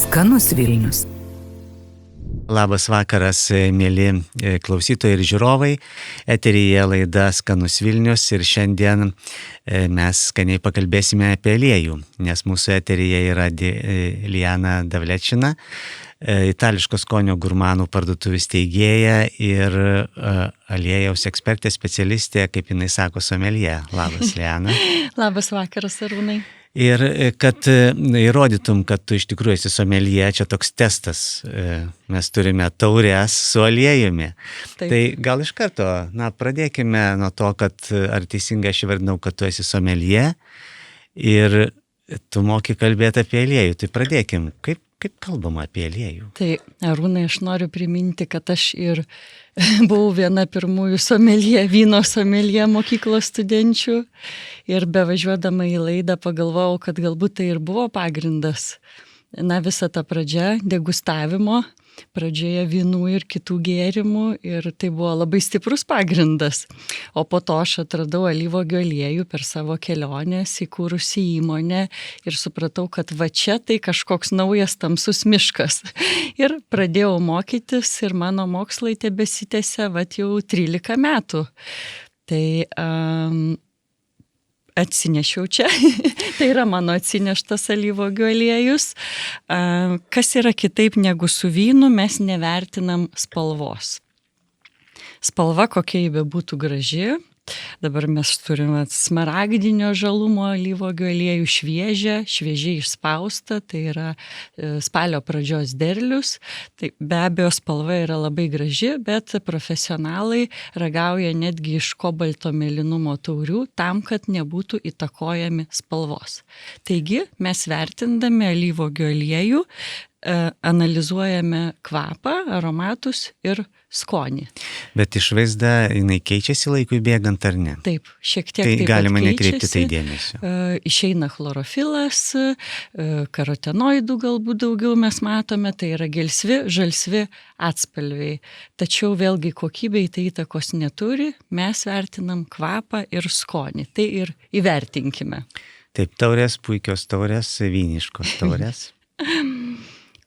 Skanus Vilnius. Labas vakaras, mėly klausytojai ir žiūrovai. Eteryje laida Skanus Vilnius ir šiandien mes skaniai pakalbėsime apie aliejų, nes mūsų eteryje yra Liana Davlečina, itališko skonio gurmanų parduotuvių steigėja ir aliejaus ekspertė, specialistė, kaip jinai sako, someljė. Labas, Liana. Labas vakaras, Arūnai. Ir kad įrodytum, kad tu iš tikrųjų esi someljė, čia toks testas. Mes turime taurės su aliejumi. Taip. Tai gal iš karto, pradėkime nuo to, kad ar teisingai aš įvardinau, kad tu esi someljė ir tu moki kalbėti apie aliejų. Tai pradėkim. Kaip kalbama apie aliejų? Tai, Arūnai, aš noriu priminti, kad aš ir buvau viena pirmųjų someljė, vyno someljė mokyklos studenčių ir bevažiuodama į laidą pagalvojau, kad galbūt tai ir buvo pagrindas. Visa ta pradžia degustavimo, pradžioje vynų ir kitų gėrimų ir tai buvo labai stiprus pagrindas. O po to aš atradau alyvuogių aliejų per savo keliones, įkūrusi įmonę ir supratau, kad va čia tai kažkoks naujas tamsus miškas. Ir pradėjau mokytis ir mano mokslai tebesitęsia jau 13 metų. Tai atsinešiau čia. Tai yra mano atsineštas alyvuogių aliejus. Kas yra kitaip negu su vynu, mes nevertinam spalvos. Spalva, kokia ji bebūtų graži. Dabar mes turime smaragdinio žalumo alyvuogių aliejų šviežiai išspausta, tai yra spalio pradžios derlius. Tai be abejo spalva yra labai graži, bet profesionalai ragauja netgi iš kobalto mėlynumo taurių tam, kad nebūtų įtakojami spalvos. Taigi mes vertindami alyvuogių aliejų analizuojame kvapą, aromatus ir skonį. Bet išvaizda, jinai keičiasi laikui bėgant ar ne? Taip, šiek tiek tai taip galima keičiasi. Nekreipti tai dėmesio. Išeina chlorofilas, karotenoidų galbūt daugiau mes matome, tai yra gelsvi, žalsvi atspalviai. Tačiau vėlgi kokybei tai įtakos neturi, mes vertinam kvapą ir skonį. Tai ir įvertinkime. Taip, taurės, puikios taurės, vyniškos taurės.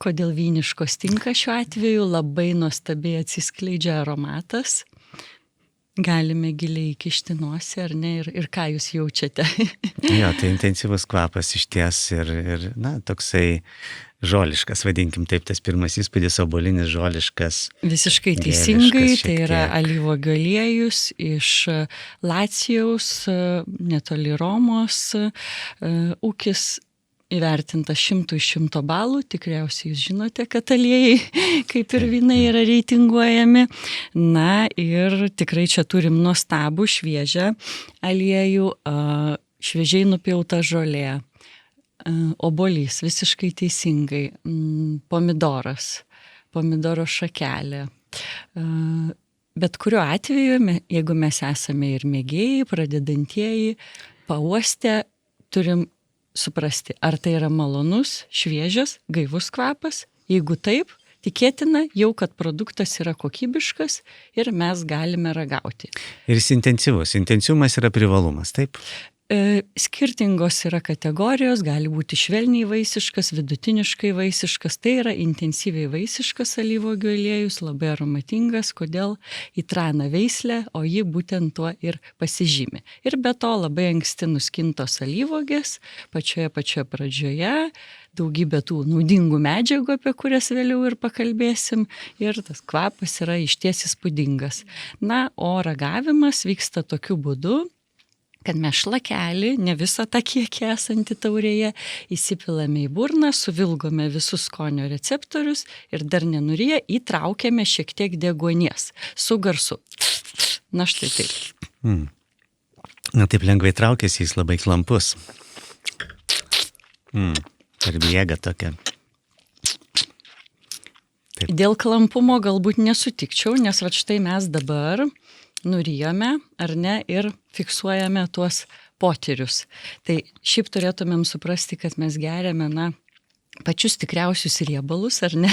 Kodėl vyniškos tinka šiuo atveju, labai nuostabiai atsiskleidžia aromatas. Galime giliai įkišti nosį, ar ne, ir ką jūs jaučiate? Jo, tai intensyvus kvapas iš ties ir toksai žoliškas, vadinkim taip, tas pirmas įspūdis, obolinis žoliškas. Visiškai teisingai, tai yra alyvuogių aliejus iš Lacijaus, netoli Romos, ūkis įvertinta 100 iš 100 balų, tikriausiai jūs žinote, kad aliejai, kaip ir vynai, yra reitinguojami. Ir tikrai čia turim nuostabų, šviežią aliejų, šviežiai nupjauta žolė, obolys, visiškai teisingai, pomidoro šakelė. Bet kuriuo atveju, jeigu mes esame ir mėgėjai, pradedantieji, pauostę turim suprasti, ar tai yra malonus, šviežias, gaivus kvapas. Jeigu taip, tikėtina jau, kad produktas yra kokybiškas ir mes galime ragauti. Ir jis intensyvus. Intensyvumas yra privalumas, taip? Skirtingos yra kategorijos, gali būti švelniai vaisiškas, vidutiniškai vaisiškas, tai yra intensyviai vaisiškas alyvuogių aliejus, labai aromatingas, kodėl įtrana veislė, o ji būtent tuo ir pasižymi. Ir be to labai anksti nuskintos alyvuogės, pačioje pradžioje, daugybė tų naudingų medžiagų, apie kurias vėliau ir pakalbėsim, ir tas kvapas yra išties įspūdingas. O ragavimas vyksta tokiu būdu, kad mes šlakelį, ne visą tą kiekį esantį taurėje, įsipilame į burną, suvilgome visus skonio receptorius ir dar nenuriję įtraukiame šiek tiek deguonies su garsu. Štai taip. Taip lengvai traukiasi, jis labai klampus. Per bėgą tokia. Taip. Dėl klampumo galbūt nesutikčiau, nes štai mes dabar nurijome, ar ne, ir fiksuojame tuos potyrius. Tai šiaip turėtumėm suprasti, kad mes geriame, pačius tikriausius riebalus, ar ne,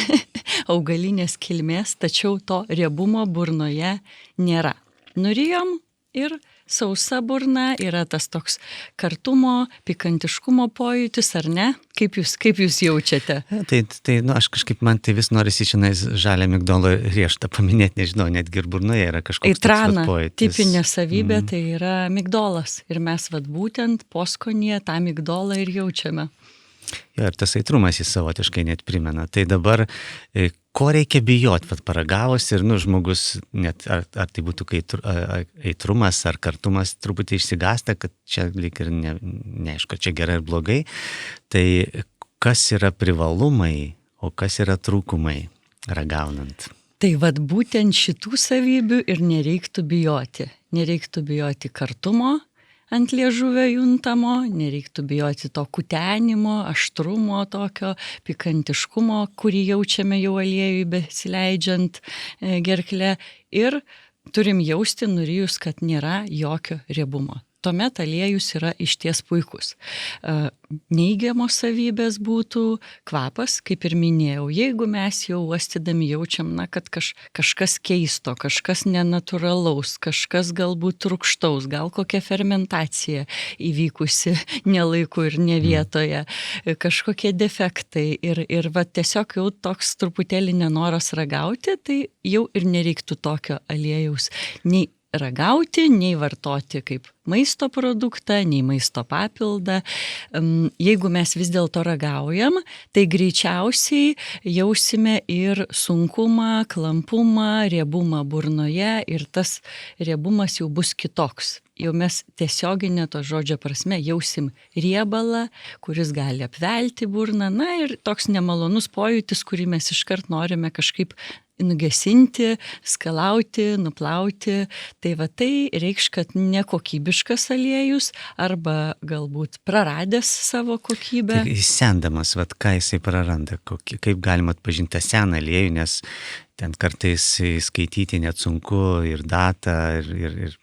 augalinės kilmės, tačiau to riebumo burnoje nėra. Nurijom ir sausa burna, yra tas toks kartumo, pikantiškumo pojūtis, ar ne? Kaip jūs jaučiate? Tai aš kažkaip, man tai vis norisi šiandien žalią migdolo riešutą paminėti, nežinau, netgi ir burnoje yra kažkoks Aitrana, pojūtis. tipinė savybė, tai yra migdolas. Ir mes būtent poskonėje tą migdolą ir jaučiame. Jo, ir tas aitrumas jis savotiškai net primena. Tai dabar, ko reikia bijoti, paragavus ir, žmogus, net ar tai būtų aitrumas ar kartumas, truputį išsigąsta, kad čia lyg ir neaišku, čia gerai ir blogai. Tai kas yra privalumai, o kas yra trūkumai ragaunant? Tai būtent šitų savybių ir nereiktų bijoti. Nereiktų bijoti kartumo ant liežuvio juntamo, nereiktų bijoti to kutenimo, aštrumo tokio, pikantiškumo, kurį jaučiame jau aliejui besileidžiant gerklę. Ir turim jausti nurijus, kad nėra jokio riebumo. Tuomet aliejus yra išties puikus. Neigiamos savybės būtų kvapas, kaip ir minėjau. Jeigu mes jau uostydami jaučiam, kad kažkas keisto, kažkas nenatūralaus, kažkas galbūt rūgštaus, gal kokia fermentacija įvykusi nelaiku ir ne vietoje, kažkokie defektai ir tiesiog jau toks truputėlį nenoras ragauti, tai jau ir nereiktų tokio aliejaus nei ragauti, nei vartoti kaip maisto produktą, nei maisto papildą. Jeigu mes vis dėlto ragaujam, tai greičiausiai jausime ir sunkumą, klampumą, riebumą burnoje ir tas riebumas jau bus kitoks. Jau mes tiesioginė to žodžio prasme jausim riebalą, kuris gali apvelti burną, ir toks nemalonus pojūtis, kurį mes iškart norime kažkaip nugesinti, skalauti, nuplauti. Tai tai reikš, kad nekokybiškas aliejus arba galbūt praradęs savo kokybę. Tai sendamas, ką jisai praranda, kaip galima atpažinti tą seną aliejų, nes ten kartais skaityti net sunku ir datą, ir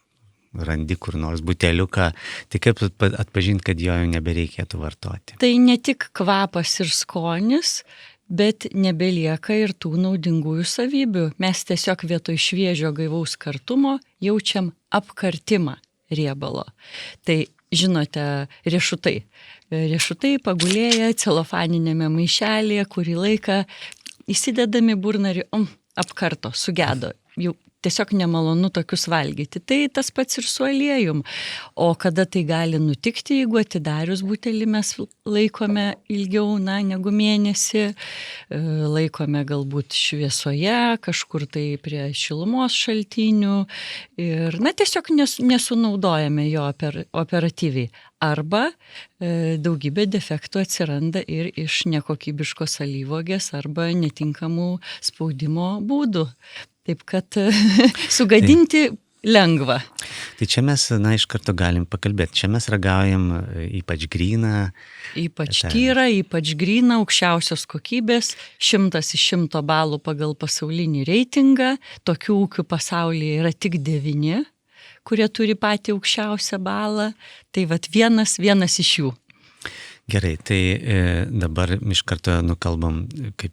randi kur nors buteliuką, tai kaip atpažinti, kad jo jau nebereikėtų vartoti? Tai ne tik kvapas ir skonis, bet nebelieka ir tų naudingųjų savybių. Mes tiesiog vietoj šviežio gaivaus kartumo jaučiam apkartimą riebalo. Tai žinote, riešutai. Riešutai pagulėję celofaninėme maišelėje, kurį laiką įsidedami burną ir apkarto, sugedo. Jau tiesiog nemalonu tokius valgyti. Tai tas pats ir su aliejum. O kada tai gali nutikti, jeigu atidarius butelį mes laikome ilgiau negu mėnesį, laikome galbūt šviesoje, kažkur tai prie šilumos šaltinių ir tiesiog nesunaudojame jo operatyviai. Arba daugybė defektų atsiranda ir iš nekokybiškos alyvuogės arba netinkamų spaudimo būdų. Taip kad sugadinti lengva. Tai čia mes, iš karto galim pakalbėti. Čia mes ragaujam ypač gryną. Ypač tyrą, ypač gryną, aukščiausios kokybės, 100 iš 100 balų pagal pasaulinį reitingą. Tokių ūkių pasaulyje yra tik 9, kurie turi patį aukščiausią balą. Tai vienas iš jų. Gerai, tai dabar iš karto nukalbam, kaip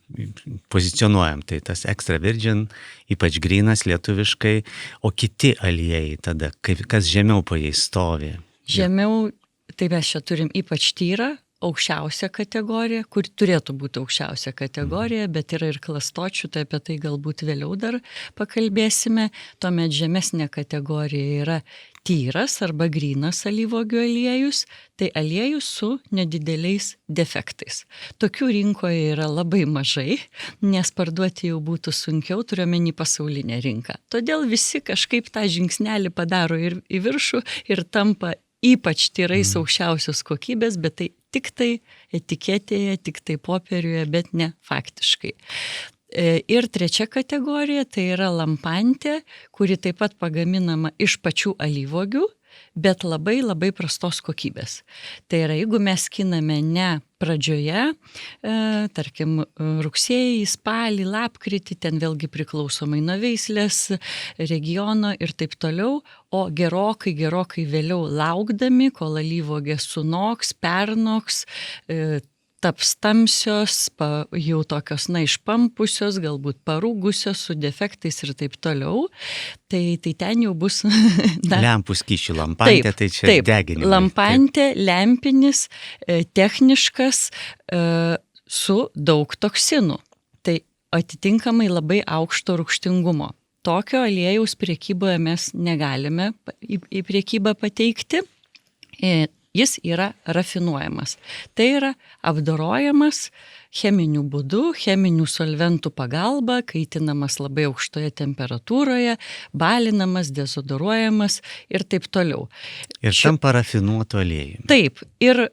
pozicionuojam, tai tas extra virgin, ypač grynas lietuviškai, o kiti aliejai tada, kas žemiau po jais stovi? Žemiau, tai mes čia turim ypač tyrą, aukščiausia kategorija, kur turėtų būti aukščiausia kategorija, bet yra ir klastočių, tai apie tai galbūt vėliau dar pakalbėsime. Tuomet žemesnė kategorija yra tyras arba grynas alyvuogių aliejus, tai aliejus su nedideliais defektais. Tokių rinkoje yra labai mažai, nes parduoti jau būtų sunkiau, turiuomenį pasaulinę rinką. Todėl visi kažkaip tą žingsnelį padaro ir į viršų ir tampa ypač tyrais aukščiausios kokybės, bet tai tik tai etiketėje, tik tai popieriuje, bet ne faktiškai. Ir trečia kategorija tai yra lampantė, kuri taip pat pagaminama iš pačių alyvuogių, bet labai labai prastos kokybės. Tai yra, jeigu mes skiname ne pradžioje, tarkim, rugsėjį, spalį, lapkritį, ten vėlgi priklausomai nuo veislės, regiono ir taip toliau, o gerokai vėliau laukdami, kol alyvuogė sunoks, pernoks, taps tamsios, jau tokios, išpampusios, galbūt parūgusios, su defektais ir taip toliau. Tai ten jau bus... Lempų skysčių lampantė, tai čia deginimai. Lampantė, lempinis, techniškas, su daug toksinų. Tai atitinkamai labai aukšto rūgštingumo. Tokio aliejaus prekyboje mes negalime į priekybą pateikti. Jis yra rafinuojamas. Tai yra apdorojamas cheminiu būdu, cheminių solventų pagalba, kaitinamas labai aukštoje temperatūroje, balinamas, dezodoruojamas ir taip toliau. Ir tampa rafinuotu aliejumi. Taip. Ir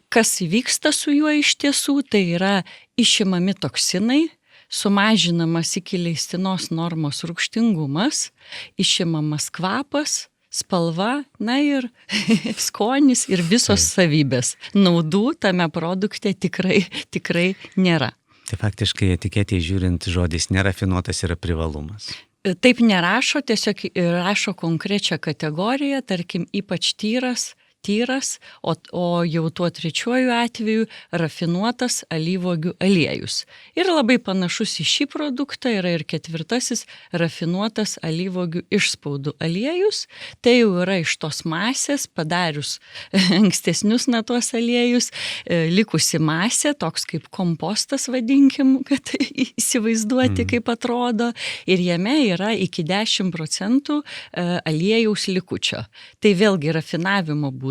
kas vyksta su juo iš tiesų, tai yra išimami toksinai, sumažinamas iki leistinos normos rūgštingumas, išimamas kvapas, spalva, ir skonis ir visos savybės. Naudų tame produkte tikrai nėra. Tai faktiškai etiketėje žiūrint žodis nerafinuotas yra privalumas. Taip nerašo, tiesiog rašo konkrečią kategoriją, tarkim, ypač tyras, o jau tuo trečiuoju atveju rafinuotas alyvuogių aliejus. Ir labai panašus į šį produktą yra ir ketvirtasis rafinuotas alyvuogių išspaudų aliejus. Tai jau yra iš tos masės, padarius ankstesnius tuos aliejus, likusi masė, toks kaip kompostas vadinkim, kad įsivaizduoti, kaip atrodo. Ir jame yra iki 10% aliejaus likučio. Tai vėlgi rafinavimo būdu,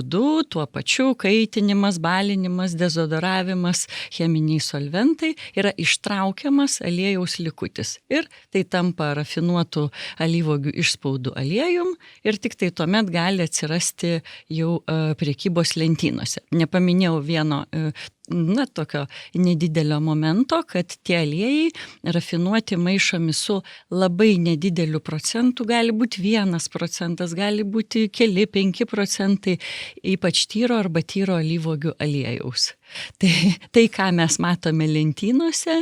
tuo pačiu kaitinimas, balinimas, dezodoravimas, cheminiai solventai yra ištraukiamas aliejaus likutis. Ir tai tampa rafinuotų alyvuogių išspaudų aliejum ir tik tai tuomet gali atsirasti jau prekybos lentynose. Nepaminėjau vieno tokio nedidelio momento, kad tie aliejai rafinuoti maišomi su labai nedideliu procentu, gali būti 1%, gali būti keli 5%, ypač tyro arba tyro alyvuogių aliejaus. Tai, ką mes matome lentynose,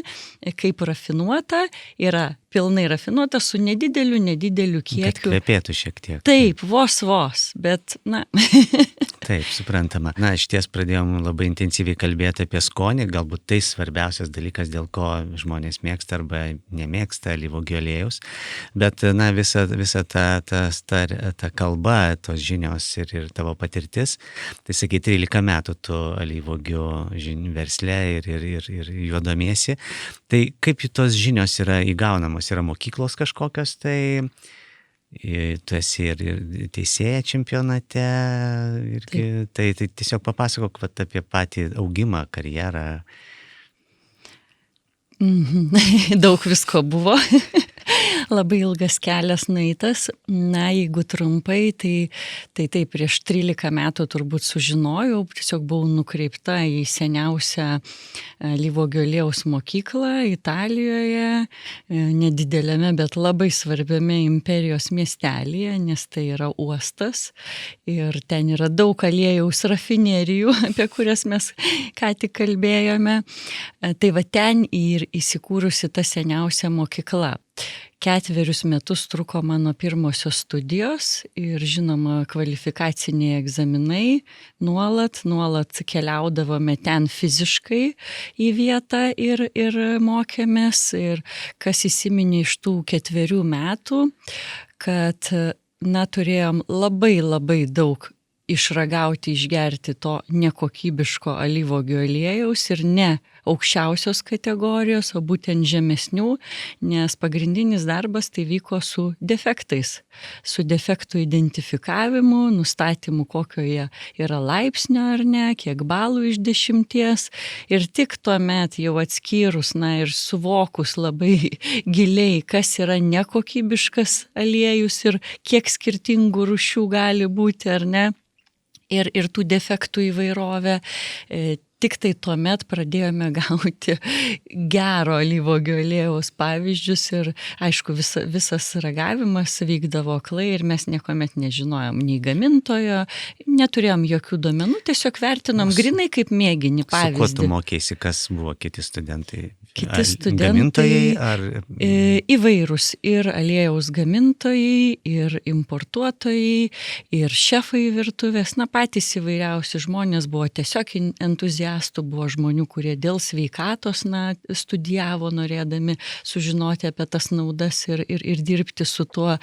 kaip rafinuota, yra pilnai rafinuota su nedideliu kiekiu. Kad kvepėtų šiek tiek. Taip, vos, bet, Taip, suprantama. Išties pradėjom labai intensyviai kalbėti apie skonį, galbūt tai svarbiausias dalykas, dėl ko žmonės mėgsta arba nemėgsta alyvuogių aliejaus, bet visa ta kalba, tos žinios ir tavo patirtis, tai sakai, 13 metų tu alyvuogių versle ir juo domiesi. Tai kaip tos žinios yra įgaunamos? Yra mokyklos kažkokios, tai tu esi ir teisėja čempionate, tai tiesiog papasakok apie patį augimą, karjerą. Daug visko buvo. Labai ilgas kelias nueitas. Jeigu trumpai, tai prieš 13 metų turbūt sužinojau, tiesiog buvau nukreipta į seniausią alyvuogių aliejaus mokyklą Italijoje, nedidelėme, bet labai svarbiame imperijos miestelyje, nes tai yra uostas ir ten yra daug aliejaus rafinerijų, apie kurias mes ką tik kalbėjome. Tai va ten ir įsikūrusi ta seniausia mokykla. 4 metus truko mano pirmosios studijos ir žinoma kvalifikaciniai egzaminai, nuolat keliaudavome ten fiziškai į vietą ir mokėmės. Ir kas įsiminė iš tų 4 metų, kad turėjom labai daug išragauti, išgerti to nekokybiško alyvuogių aliejaus ir ne aukščiausios kategorijos, o būtent žemesnių, nes pagrindinis darbas tai vyko su defektais, su defektų identifikavimu, nustatymu, kokio jie yra laipsnio ar ne, kiek balų iš 10 ir tik tuomet jau atskyrus ir suvokus labai giliai, kas yra nekokybiškas aliejus ir kiek skirtingų rūšių gali būti ar ne, ir tų defektų įvairovę, tik tai tuomet pradėjome gauti gero alyvuogių aliejaus pavyzdžius ir aišku visas ragavimas vykdavo aklai ir mes niekuomet nežinojom nei gamintojo, neturėjom jokių duomenų, tiesiog vertinom grinai kaip mėginį pavyzdį. Su kuo tu mokėsi, kas buvo kiti studentai? Kiti studentai, gamintojai ar... Įvairūs ir aliejaus gamintojai, ir importuotojai, ir šefai virtuvės, patys įvairiausi žmonės buvo tiesiog entuziastai entuziastų, buvo žmonių, kurie dėl sveikatos studijavo, norėdami sužinoti apie tas naudas ir dirbti su tuo.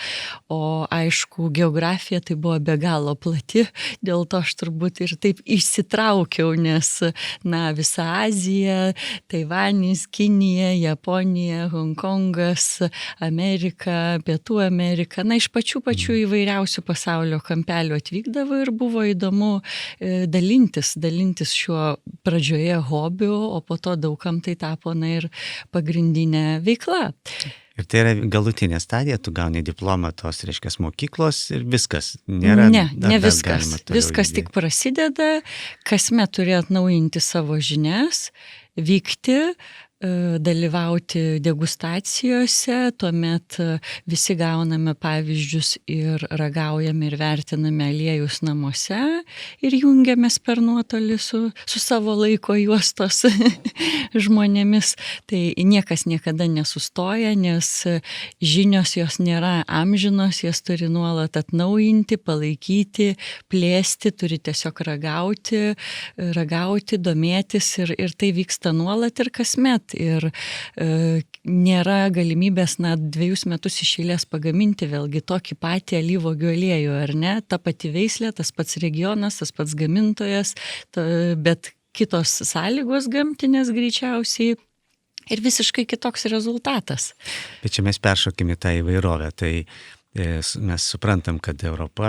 O aišku, geografija tai buvo be galo plati, dėl to aš turbūt ir taip išsitraukiau, nes visa Azija, Taivanis, Kinija, Japonija, Hongkongas, Amerika, Pietų Amerika, iš pačių įvairiausių pasaulio kampelių atvykdavo ir buvo įdomu dalintis šiuo pradžioje hobiu, o po to daugam tai tapo ir pagrindinė veikla. Ir tai yra galutinė stadija, tu gauni diplomą tos, reiškia, mokyklos ir viskas. Nėra, ne viskas. Viskas tik prasideda, kasmet turi atnaujinti savo žinias, vykti, dalyvauti degustacijose, tuomet visi gauname pavyzdžius ir ragaujame ir vertiname aliejus namuose ir jungiamės per nuotolį su savo laiko juostos žmonėmis. Tai niekas niekada nesustoja, nes žinios jos nėra amžinos, jas turi nuolat atnaujinti, palaikyti, plėsti, turi tiesiog ragauti, domėtis ir tai vyksta nuolat ir kasmet. Ir nėra galimybės 2 metus iš eilės pagaminti vėlgi tokį patį alyvuogių aliejų, ar ne? Ta pati veislė, tas pats regionas, tas pats gamintojas, bet kitos sąlygos gamtinės greičiausiai ir visiškai kitoks rezultatas. Bet čia mes peršokime tą įvairovę, tai mes suprantam, kad Europa,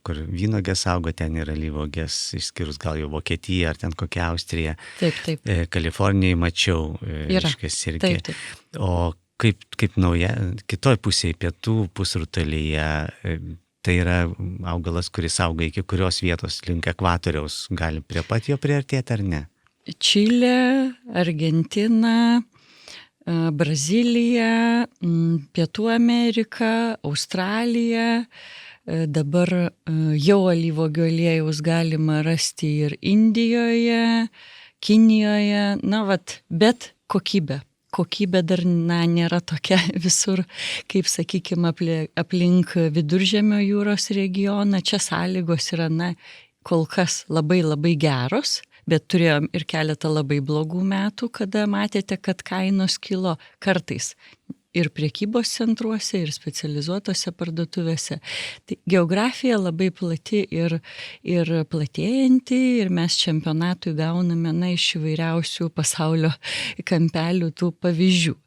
kur vynogės augo, ten yra alyvuogės, išskyrus gal jau Vokietiją ar ten kokią Austriją. Taip. Kalifornijai mačiau, reiškias irgi. Taip. O kaip nauja, kitoj pusėje, pietų pusrutulyje, tai yra augalas, kuris auga iki kurios vietos link ekvatoriaus, gali prie pat jo priartėti ar ne? Čilė, Argentina, Brazilija, Pietų Amerika, Australija, dabar jau alyvuogių aliejaus galima rasti ir Indijoje, Kinijoje, bet kokybė. Kokybė dar nėra tokia visur, kaip sakykime, aplink Viduržemio jūros regioną. Čia sąlygos yra kol kas labai labai geros. Bet turėjom ir keletą labai blogų metų, kada matėte, kad kainos kilo kartais ir prekybos centruose, ir specializuotose parduotuvėse. Tai geografija labai plati ir platėjanti, ir mes čempionatui gauname iš įvairiausių pasaulio kampelių tų pavyzdžių.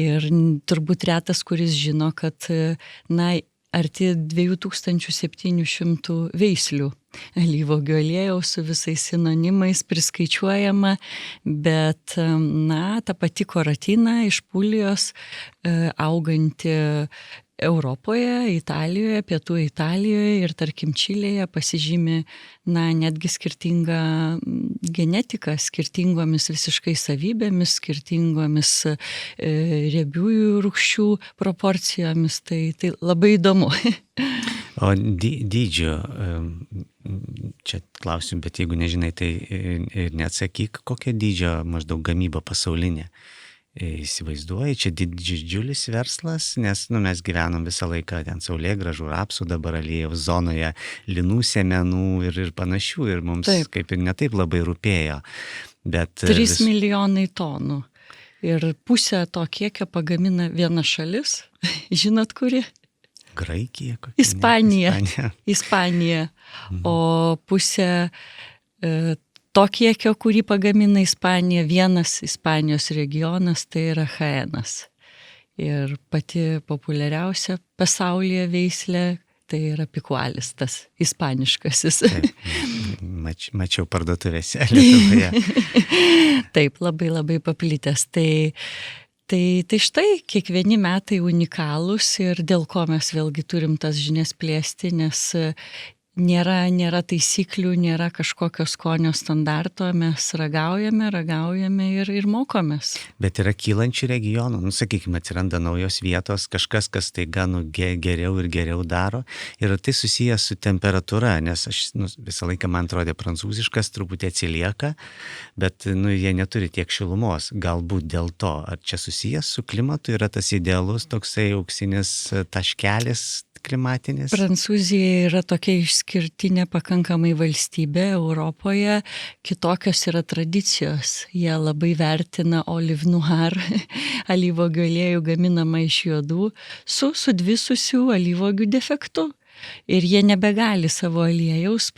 Ir turbūt retas, kuris žino, kad arti 2700 veislių alyvuogių aliejaus su visais sinonimais priskaičiuojama, bet ta pati koratina iš Pulijos auganti Europoje, Italijoje, Pietų Italijoje ir tarkim Čilėje pasižymi netgi skirtinga genetika, skirtingomis visiškai savybėmis, skirtingomis riebiųjų rūgščių proporcijomis. Tai labai įdomu. O dydžio, čia klausiu, bet jeigu nežinai, tai ir neatsakyk, kokia dydžio maždaug gamyba pasaulinė. Įsivaizduoji, čia didžiulis verslas, nes mes gyvenom visą laiką ten saulėgrąžų, rapsų, dabar aliejaus zonoje, linų sėmenų ir panašių, ir mums kaip ir netaip labai rūpėjo. 3 milijonai tonų. Ir pusę to kiekio pagamina viena šalis. Žinot, kuri? Graikija. Ispanija. O pusę to kiekio, kurį pagamina Ispanija, vienas Ispanijos regionas, tai yra Jaenas. Ir pati populiariausia pasaulyje veislė, tai yra pikualis, tas ispaniškasis. Mačiau parduotuvėse Lietuvoje. Taip, labai labai paplitęs. Tai štai, kiekvieni metai unikalūs ir dėl ko mes vėlgi turim tas žinias plėsti, nes nėra taisyklių, nėra kažkokio skonio standarto, mes ragaujame ir mokomės. Bet yra kylančių regionų, sakykime, atsiranda naujos vietos, kažkas, kas taiga geriau ir geriau daro, ir tai susijęs su temperatūra, nes aš visą laiką man atrodė prancūziškas, truputį atsilieka, bet jie neturi tiek šilumos, galbūt dėl to, ar čia susijęs su klimatu, yra tas idealus toksai auksinis taškelis, klimatinis? Prancūzija yra tokia išskirtinė pakankamai valstybė Europoje, kitokios yra tradicijos. Jie labai vertina olive noir, alyvuogių aliejų gaminamą iš juodų, su sudvisusiu alyvuogių defektu. Ir jie nebegali savo aliejaus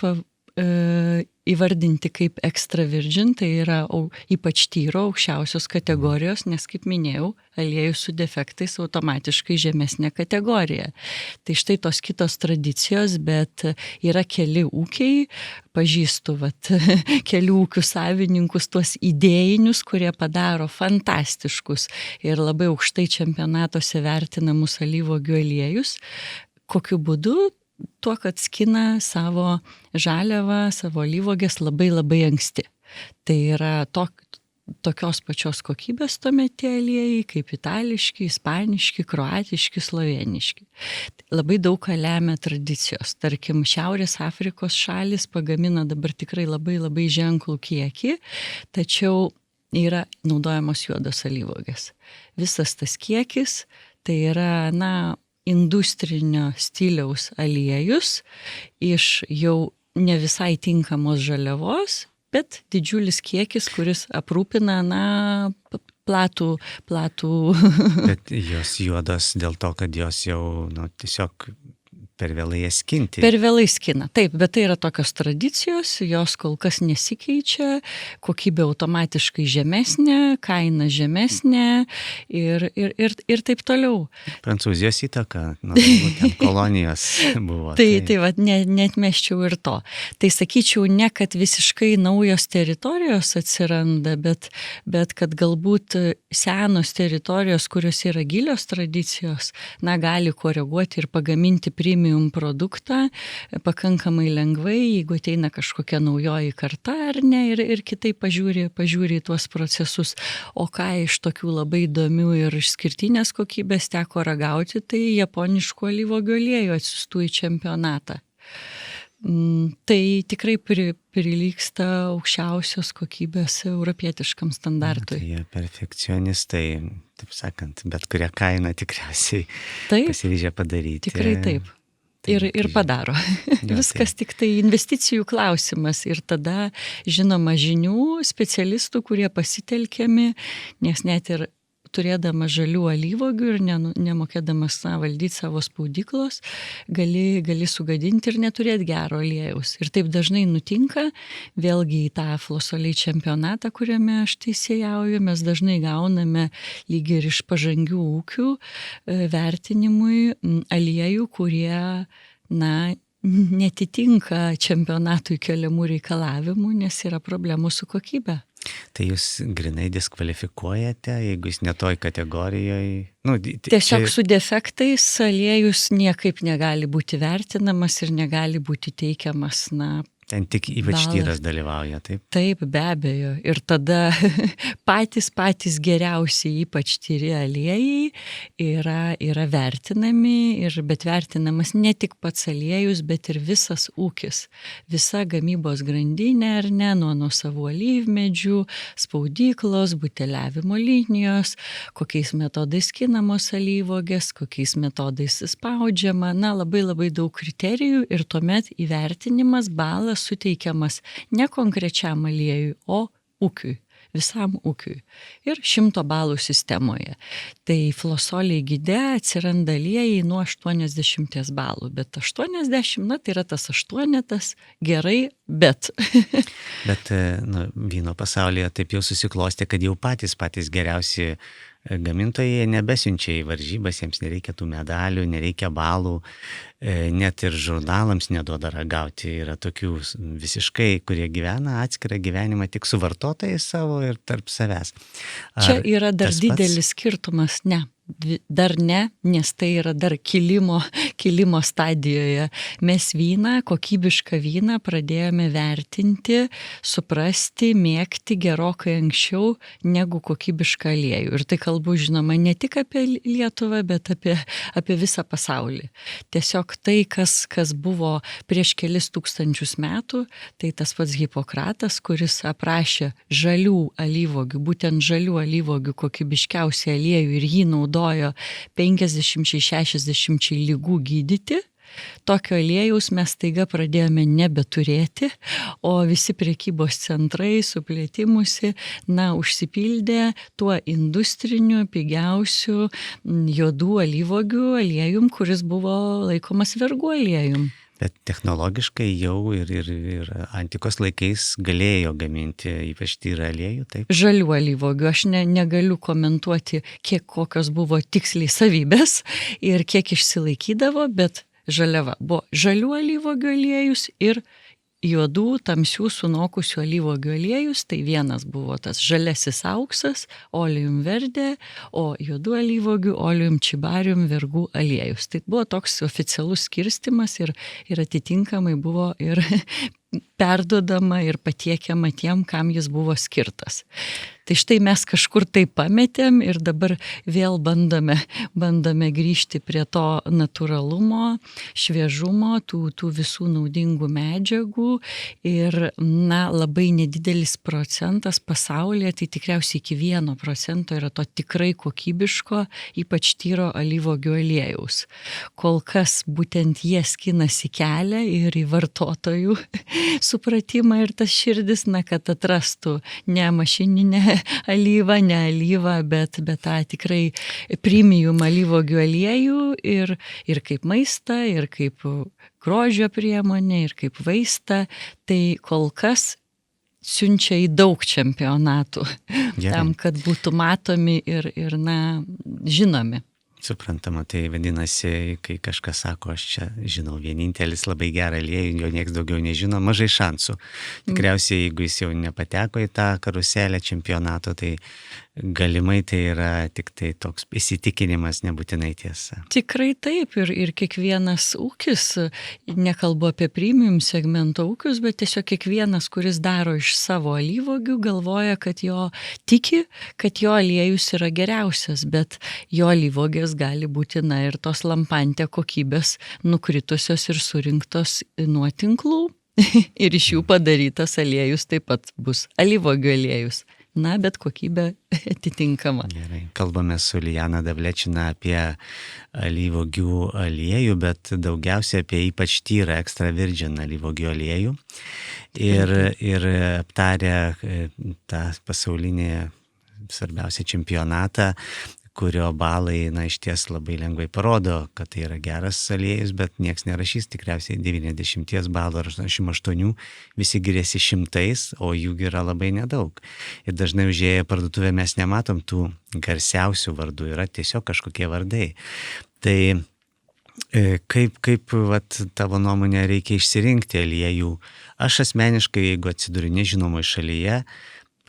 įvardinti kaip extra virgin, tai yra ypač tyro aukščiausios kategorijos, nes, kaip minėjau, aliejus su defektais automatiškai žemesnė kategorija. Tai štai tos kitos tradicijos, bet yra keli ūkiai, pažįstu kelių ūkių savininkus, tuos idėjinius, kurie padaro fantastiškus ir labai aukštai čempionatuose vertinamus alyvuogių aliejus. Kokiu būdu? Tuo, kad skina savo žaliavą, savo alyvuogės labai anksti. Tai yra tokios pačios kokybės tuomet tie aliejai, kaip itališki, ispaniški, kroatiški, slovėniški. Labai daug ką lemia tradicijos. Tarkim, Šiaurės Afrikos šalis pagamina dabar tikrai labai ženklų kiekį, tačiau yra naudojamos juodos alyvuogės. Visas tas kiekis tai yra, industrinio stiliaus aliejus iš jau ne visai tinkamos žaliavos, bet didžiulis kiekis, kuris aprūpina, platų. Bet jos juodos dėl to, kad jos jau, tiesiog per vėlai jas skinti. Per vėlai skina, taip, bet tai yra tokios tradicijos, jos kol kas nesikeičia, kokybė automatiškai žemesnė, kaina žemesnė ir taip toliau. Prancūzijos įtaka, ten kolonijos buvo. Tai neatmesčiau ir to. Tai sakyčiau, ne kad visiškai naujos teritorijos atsiranda, bet kad galbūt senos teritorijos, kurios yra gilios tradicijos, gali koreguoti ir pagaminti premium produktą pakankamai lengvai, jeigu ateina kažkokia naujoji karta ar ne, ir kitaip pažiūri į tuos procesus. O ką iš tokių labai įdomių ir išskirtinės kokybės teko ragauti, tai japoniškų alyvuogių aliejų atsiųstų į čempionatą. Tai tikrai prilygsta aukščiausios kokybės europietiškam standartui. Tai jie perfekcionistai, taip sakant, bet kurią kainą tikriausiai pasiryžę padaryti. Tikrai taip. Ir padaro. Viskas tik tai investicijų klausimas ir tada, žinoma, žinių specialistų, kurie pasitelkiami, nes net ir turėdamas žalių alyvuogių ir nemokėdamas valdyti savo spaudyklos, gali sugadinti ir neturėti gero aliejaus. Ir taip dažnai nutinka, vėlgi į tą Flosoliai čempionatą, kuriame aš teisėjauju, mes dažnai gauname lyg ir iš pažangių ūkių vertinimui aliejų, kurie, netitinka čempionatui keliamų reikalavimų, nes yra problemų su kokybė. Tai jūs grinai diskvalifikuojate, jeigu jis ne toj kategorijoje? Tiesiog su defektais aliejus niekaip negali būti vertinamas ir negali būti teikiamas, ten tik ypač tyras dalyvauja, taip? Taip, be abejo. Ir tada patys geriausi, ypač tyri aliejai yra vertinami, bet vertinamas ne tik pats aliejus, bet ir visas ūkis. Visa gamybos grandinė, ar ne, nuo savų alyvmedžių, spaudyklos, buteliavimo linijos, kokiais metodais skinamos alyvuogės, kokiais metodais spaudžiama, labai daug kriterijų ir tuomet įvertinimas, balas suteikiamas ne konkrečiam aliejui, o ūkiui, visam ūkiui. Ir 100 balų sistemoje. Tai Flosoliai gide atsiranda aliejai nuo 80 balų, bet 80, tai yra tas 8, gerai, bet. Bet vyno pasaulyje taip jau susiklostė, kad jau patys geriausi gamintojai nebesiunčia į varžybas, jiems nereikia tų medalių, nereikia balų, net ir žurnalams neduoda ragauti. Yra tokių visiškai, kurie gyvena atskirą gyvenimą tik su vartotojais savo ir tarp savęs. Čia yra dar didelis skirtumas, ne. Dar ne, nes tai yra dar kilimo stadijoje. Mes vyną, kokybišką vyną pradėjome vertinti, suprasti, mėgti gerokai anksčiau negu kokybišką aliejų. Ir tai kalbu, žinoma, ne tik apie Lietuvą, bet apie visą pasaulį. Tiesiog tai, kas buvo prieš kelis tūkstančius metų, tai tas pats Hipokratas, kuris aprašė žalių alyvuogių, būtent žalių alyvuogių kokybiškiausią aliejų ir jį naudojo naudojo 50-60 ligų gydyti. Tokio aliejaus mes staiga pradėjome nebeturėti, o visi prekybos centrai suplėtimusi, užsipildė tuo industriniu, pigiausiu juodų alyvuogių aliejum, kuris buvo laikomas vergų aliejum. Bet technologiškai jau ir antikos laikais galėjo gaminti ypač tyrą aliejų, taip? Žalių alyvuogių. Aš negaliu komentuoti, kokios buvo tiksliai savybės ir kiek išsilaikydavo, bet žaliava buvo žalių alyvuogių aliejus ir juodų, tamsių, sunokusių alyvuogių aliejus. Tai vienas buvo tas žalesis auksas, oleum verde, o juodų alyvuogių oleum čibarium vergų aliejus. Tai buvo toks oficialus skirstimas ir atitinkamai buvo ir perduodama ir patiekiama tiem, kam jis buvo skirtas. Tai štai mes kažkur tai pametėm ir dabar vėl bandome grįžti prie to natūralumo, šviežumo, tų visų naudingų medžiagų ir labai nedidelis procentas pasaulyje, tai tikriausiai iki 1% yra to tikrai kokybiško, ypač tyro alyvuogių aliejaus. Kol kas būtent jie skinasi kelią ir į vartotojų supratimą ir tas širdis, kad atrastų ne mašininę alyvą, ne alyvą, bet tą tikrai premium alyvuogių aliejų ir kaip maistą, ir kaip grožio priemonę, ir kaip vaistą. Tai kol kas siunčia į daug čempionatų tam, kad būtų matomi ir žinomi. Suprantama, tai vadinasi, kai kažkas sako, aš čia žinau vienintelis labai gerą aliejų, jo nieks daugiau nežino, mažai šansų. Tikriausiai, jeigu jis jau nepateko į tą karuselę čempionato, tai galimai tai yra tik tai toks įsitikinimas, nebūtinai tiesa. Tikrai taip ir kiekvienas ūkis, nekalbu apie premium segmento ūkius, bet tiesiog kiekvienas, kuris daro iš savo alyvuogių, galvoja, kad kad jo aliejus yra geriausias, bet jo alyvuogės gali būti ir tos lampantė kokybės nukritusios ir surinktos nuo tinklų ir iš jų padarytas aliejus taip pat bus alyvuogių aliejus. Bet kokybė atitinkama. Gerai. Kalbame su Lijana Davlečina apie alyvuogių aliejų, bet daugiausiai apie ypač tyrą extra virgin alyvuogių aliejų. Ir aptarę tą pasaulinį svarbiausią čempionatą, kurio balai, iš ties labai lengvai parodo, kad tai yra geras aliejus, bet nieks nerašys tikriausiai 90 balų ar 88, visi giriasi 100, o jų yra labai nedaug. Ir dažnai užėję parduotuvę mes nematom tų garsiausių vardų, yra tiesiog kažkokie vardai. Tai kaip tavo nuomonė reikia išsirinkti aliejų? Aš asmeniškai, jeigu atsiduriu nežinomoje šalyje,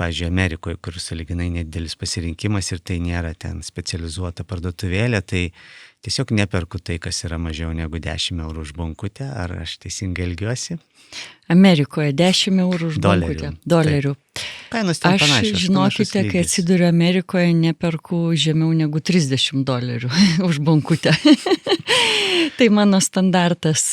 pavyzdžiui, Amerikoje, kur sąlyginai nedidelis pasirinkimas ir tai nėra ten specializuota parduotuvėlė, tai tiesiog neperku tai, kas yra mažiau negu 10 eurų už bonkutę, ar aš teisingai elgiuosi? Amerikoje 10 eurų už bonkutę. Dolerių. Kainos ten panašios. Aš, žinokite, kai atsiduriu Amerikoje, neperku žemiau negu $30 už bonkutę. Tai mano standartas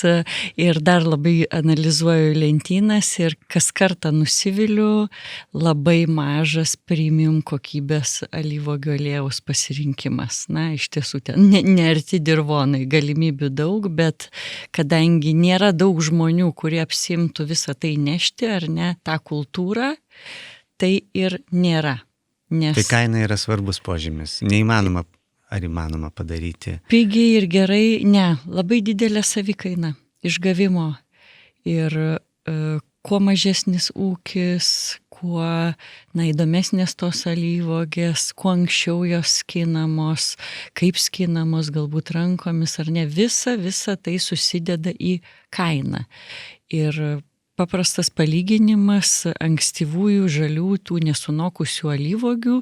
ir dar labai analizuoju lentynas ir kas kartą nusiviliu labai mažas premium kokybės alyvuogių aliejaus pasirinkimas. Iš tiesų ten nearti dirvonai, galimybių daug, bet kadangi nėra daug žmonių, kurie apsimtų visą tai nešti ar ne, tą kultūrą, tai ir nėra. Tai kaina yra svarbus požymis. Neįmanoma. Ar įmanoma padaryti? Pigiai ir gerai, ne, labai didelė savikaina išgavimo. Ir kuo mažesnis ūkis, kuo įdomesnės tos alyvuogės, kuo anksčiau jos skinamos, kaip skinamos, galbūt rankomis ar ne, visa tai susideda į kainą. Ir paprastas palyginimas ankstyvųjų žalių tų nesunokusių alyvuogių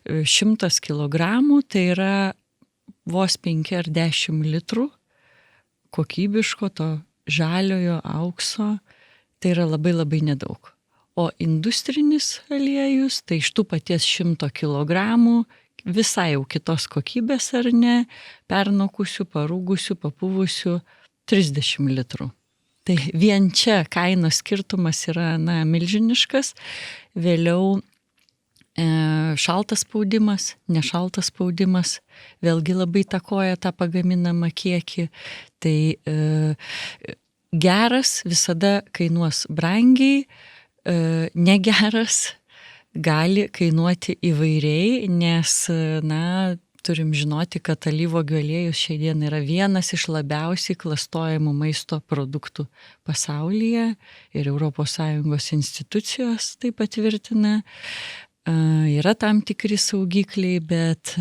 100 kilogramų, tai yra vos 5 ar 10 litrų kokybiško to žaliojo aukso, tai yra labai labai nedaug. O industrinis aliejus, tai iš tų paties 100 kilogramų visai jau kitos kokybės ar ne, pernokusių, parūgusių, papuvusių 30 litrų. Tai vien čia kainos skirtumas yra milžiniškas. Vėliau Šaltas spaudimas, nešaltas spaudimas, vėlgi labai takoja tą pagaminamą kiekį. Tai geras visada kainuos brangiai, negeras gali kainuoti įvairiai, nes, turim žinoti, kad alyvuogių aliejus šiai dienai yra vienas iš labiausiai klastojamų maisto produktų pasaulyje ir ES institucijos tai patvirtina. Yra tam tikri saugikliai, bet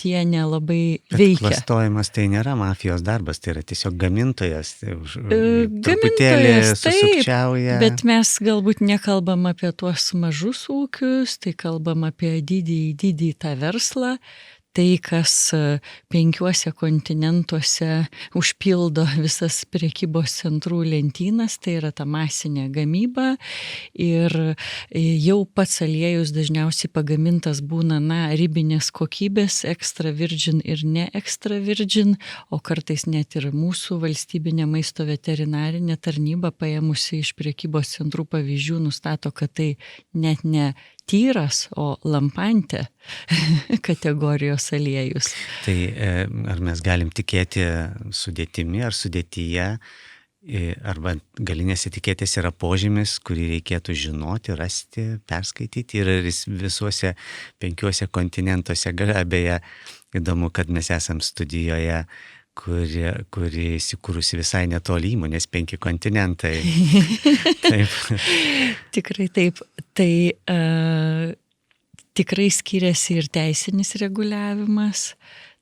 jie nelabai veikia. Klastojimas tai nėra mafijos darbas, tai yra tiesiog gamintojas. Gamintojas, susukčiauja. Bet mes galbūt nekalbam apie tuos mažus ūkius, tai kalbam apie didį tą verslą. Tai, kas 5 kontinentuose užpildo visas prekybos centrų lentynas, tai yra ta masinė gamyba. Ir jau pats aliejus dažniausiai pagamintas būna, ribinės kokybės, extra virgin ir ne extra virgin, o kartais net ir mūsų valstybinė maisto veterinarinė tarnyba paėmusi iš prekybos centrų pavyzdžių nustato, kad tai net ne tyras, o lampantė kategorijos aliejus. Tai ar mes galim tikėti sudėtimi ar sudėtyje, arba galinės etiketės yra požymis, kurį reikėtų žinoti, rasti, perskaityti, ir jis visuose 5 kontinentuose gali. Beje, įdomu, kad mes esam studijoje, kuri įsikūrusi visai netoli įmonės, 5 kontinentai. Taip. Tikrai taip. Tai tikrai skiriasi ir teisinis reguliavimas.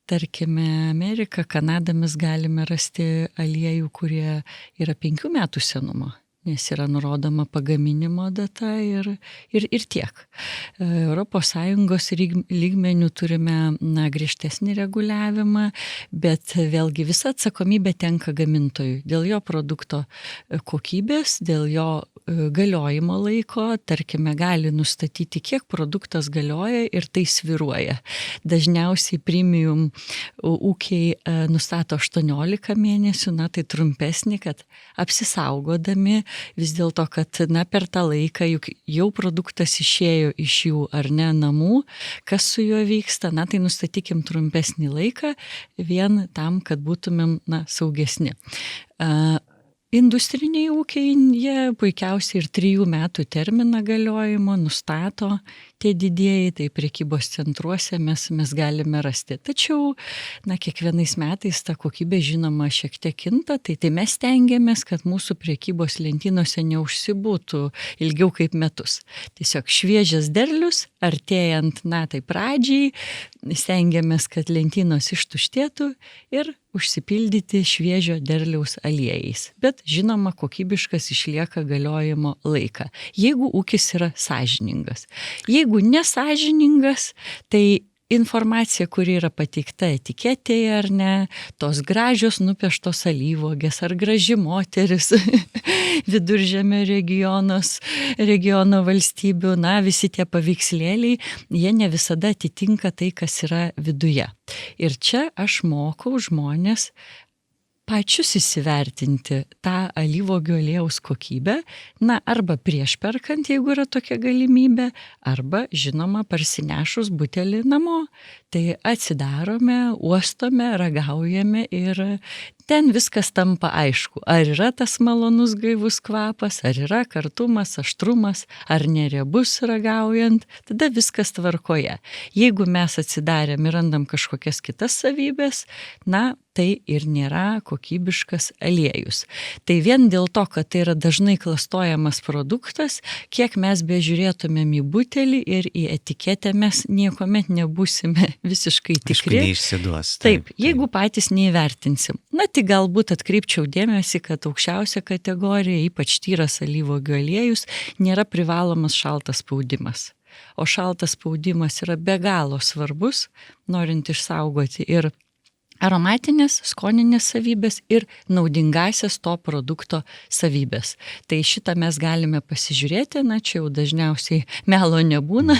Tarkime, Amerika, Kanada mes galime rasti aliejų, kurie yra 5 metų senumo, nes yra nurodoma pagaminimo data ir tiek. ES lygmenių turime griežtesnį reguliavimą, bet vėlgi visa atsakomybė tenka gamintojui dėl jo produkto kokybės, dėl jo galiojimo laiko. Tarkime, gali nustatyti, kiek produktas galioja, ir tai svyruoja. Dažniausiai premium ūkiai nustato 18 mėnesių, tai trumpesnį, kad apsisaugodami vis dėlto, kad per tą laiką juk jau produktas išėjo iš jų ar ne namų, kas su juo vyksta, tai nustatykim trumpesnį laiką vien tam, kad būtumėm saugesni. Industriniai ūkiai, jie puikiausiai ir 3 metų terminą galiojimo nustato tie didieji, tai prekybos centruose mes galime rasti. Tačiau, kiekvienais metais ta kokybė žinoma šiek tiek kinta, tai mes stengiamės, kad mūsų prekybos lentynose neužsibūtų ilgiau kaip metus. Tiesiog šviežias derlius, artėjant tai pradžiai, stengiamės, kad lentynos ištuštėtų ir užsipildyti šviežio derliaus aliejais. Bet žinoma, kokybiškas išlieka galiojimo laiką, jeigu ūkis yra sąžiningas. Jeigu nesąžiningas, tai informacija, kuri yra pateikta etiketėje ar ne, tos gražios nupieštos alyvuogės ar graži moteris Viduržemio regiono valstybių, visi tie paveikslėliai, jie ne visada atitinka tai, kas yra viduje. Ir čia aš mokau žmonės pačius įsivertinti tą alyvuogių aliejaus kokybę, arba prieš perkant, jeigu yra tokia galimybė, arba, žinoma, parsinešus butelį namo. Tai atsidarome, uostome, ragaujame ir ten viskas tampa aišku. Ar yra tas malonus gaivus kvapas, ar yra kartumas, aštrumas, ar neriebus ragaujant, tada viskas tvarkoje. Jeigu mes atsidarėm ir randam kažkokias kitas savybės, tai ir nėra kokybiškas aliejus. Tai vien dėl to, kad tai yra dažnai klastojamas produktas, kiek mes bežiūrėtumėm į butelį ir į etiketę, mes niekuomet nebūsime visiškai tikri. Aišku, neišsiduos. Taip, jeigu patys neįvertinsim. Tai galbūt atkreipčiau dėmesį, kad aukščiausia kategorija, ypač tyras alyvuogių aliejus, nėra privalomas šaltas spaudimas. O šaltas spaudimas yra be galo svarbus, norint išsaugoti ir aromatinės, skoninės savybės ir naudingasias to produkto savybės. Tai šitą mes galime pasižiūrėti, na čia jau dažniausiai melo nebūna,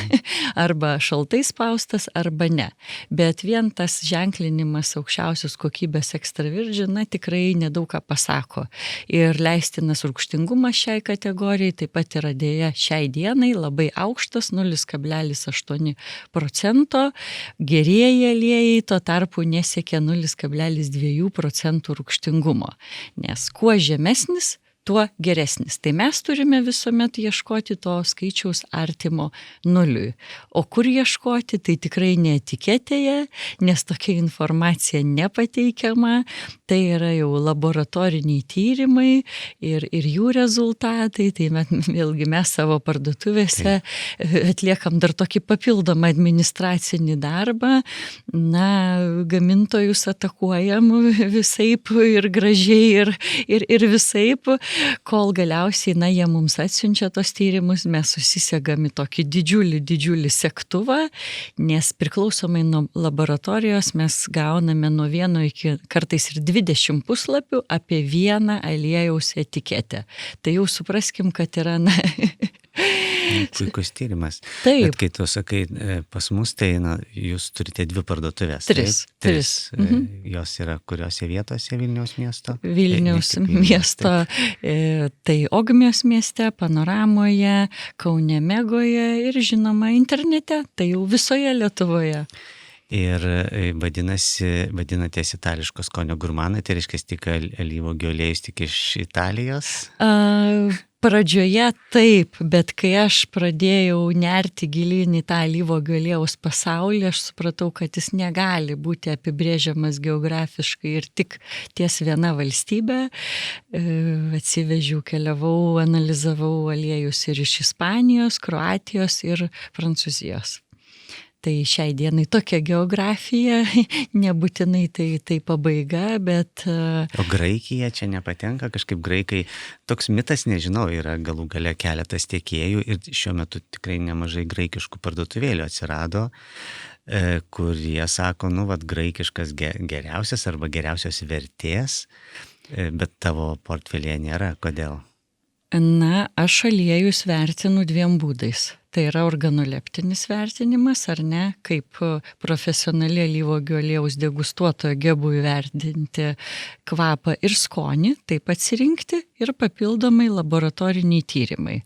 arba šaltai spaustas, arba ne. Bet vien tas ženklinimas aukščiausios kokybės extra virgin, na tikrai nedaug ką pasako. Ir leistinas rūgštingumas šiai kategorijai taip pat yra dėja šiai dienai labai aukštas, 0,8%, gerieji aliejai tuo tarpu nesiekia 0,2% rūgštingumo, nes kuo žemesnis, tuo geresnis. Tai mes turime visuomet ieškoti to skaičiaus artimo nuliui. O kur ieškoti, tai tikrai ne etiketėje, nes tokia informacija nepateikiama, tai yra jau laboratoriniai tyrimai ir jų rezultatai, tai vėlgi mes savo parduotuvėse atliekam dar tokį papildomą administracinį darbą, na, gamintojus atakuojam visaip ir gražiai ir visaip, kol galiausiai, na, jie mums atsiunčia tos tyrimus, mes susisegam į tokį didžiulį segtuvą, nes priklausomai nuo laboratorijos mes gauname nuo 1 iki kartais ir 20 puslapių apie vieną aliejaus etiketę. Tai jau supraskim, kad yra, na... Puikus tyrimas. Taip. Bet kai tu sakai pas mus, tai jūs turite 2 parduotuvės. Tris. Jos yra kuriuose vietose Vilniaus miesto? Vilniaus miesto, tai Ogmios mieste, Panoramoje, Kaune Megoje ir žinoma internete, tai jau visoje Lietuvoje. Ir vadinatės itališko skonio gurmanai, tai reiškia tik alyvuogių aliejus tik iš Italijos? Pradžioje taip, bet kai aš pradėjau nerti gilyn į tą alyvuogių aliejaus pasaulį, aš supratau, kad jis negali būti apibrėžiamas geografiškai ir tik ties viena valstybė. Atsivežiau, keliavau, analizavau aliejus ir iš Ispanijos, Kroatijos ir Prancūzijos. Tai šiai dienai tokia geografija, nebūtinai tai pabaiga, bet... O Graikija čia nepatenka, kažkaip graikai, toks mitas, nežinau, yra galų gale keletas tiekėjų ir šiuo metu tikrai nemažai graikiškų parduotuvėlių atsirado, kurie sako, graikiškas geriausias arba geriausios vertės, bet tavo portfelyje nėra. Kodėl? Na, aš aliejus vertinu 2 būdais. Tai yra organoleptinis vertinimas, ar ne, kaip profesionali alyvuogių aliejaus degustuotoja gebu įvertinti kvapą ir skonį, taip atsirinkti ir papildomai laboratoriniai tyrimai.